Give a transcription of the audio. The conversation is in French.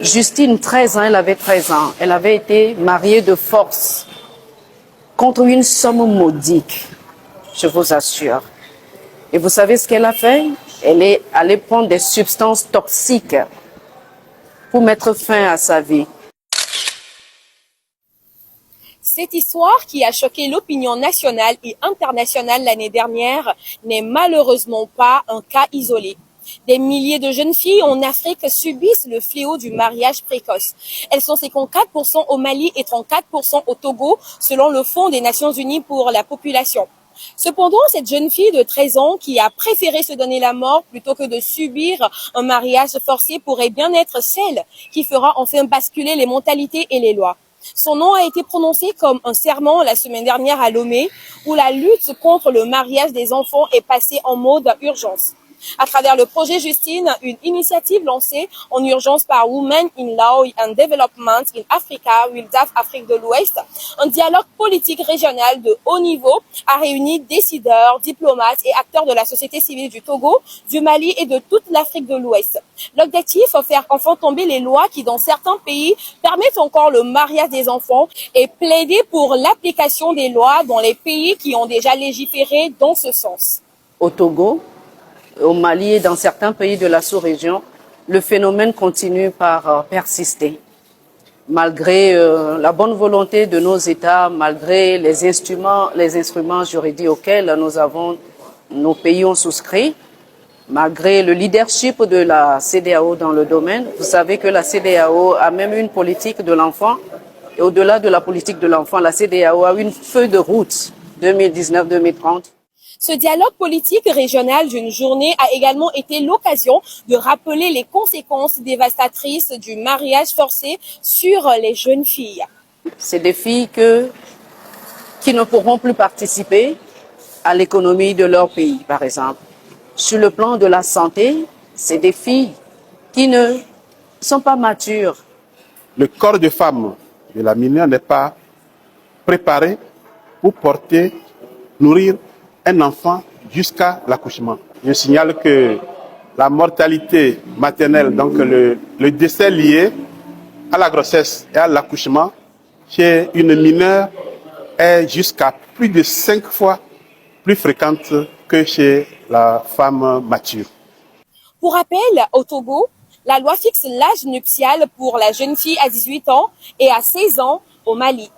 Justine, 13 ans, elle avait 13 ans. Elle avait été mariée de force contre une somme modique, je vous assure. Et vous savez ce qu'elle a fait? Elle est allée prendre des substances toxiques pour mettre fin à sa vie. Cette histoire qui a choqué l'opinion nationale et internationale l'année dernière n'est malheureusement pas un cas isolé. Des milliers de jeunes filles en Afrique subissent le fléau du mariage précoce. Elles sont 54% au Mali et 34% au Togo, selon le Fonds des Nations Unies pour la population. Cependant, cette jeune fille de 13 ans qui a préféré se donner la mort plutôt que de subir un mariage forcé pourrait bien être celle qui fera enfin basculer les mentalités et les lois. Son nom a été prononcé comme un serment la semaine dernière à Lomé, où la lutte contre le mariage des enfants est passée en mode urgence. À travers le projet Justine, une initiative lancée en urgence par Women in Law and Development in Africa, WILDAF Afrique de l'Ouest, un dialogue politique régional de haut niveau a réuni décideurs, diplomates et acteurs de la société civile du Togo, du Mali et de toute l'Afrique de l'Ouest. L'objectif, faire enfin tomber les lois qui, dans certains pays, permettent encore le mariage des enfants et plaider pour l'application des lois dans les pays qui ont déjà légiféré dans ce sens. Au Togo, au Mali et dans certains pays de la sous-région, le phénomène continue par persister. Malgré la bonne volonté de nos États, malgré les instruments juridiques auxquels nos pays ont souscrit, malgré le leadership de la CEDEAO dans le domaine, vous savez que la CEDEAO a même une politique de l'enfant. Et au-delà de la politique de l'enfant, la CEDEAO a une feuille de route 2019-2030. Ce dialogue politique régional d'une journée a également été l'occasion de rappeler les conséquences dévastatrices du mariage forcé sur les jeunes filles. C'est des filles qui ne pourront plus participer à l'économie de leur pays, par exemple. Sur le plan de la santé, c'est des filles qui ne sont pas matures. Le corps de femme de la mineure n'est pas préparé pour porter, nourrir un enfant jusqu'à l'accouchement. Je signale que la mortalité maternelle, donc le décès lié à la grossesse et à l'accouchement chez une mineure est jusqu'à plus de 5 fois plus fréquente que chez la femme mature. Pour rappel, au Togo, la loi fixe l'âge nuptial pour la jeune fille à 18 ans et à 16 ans au Mali.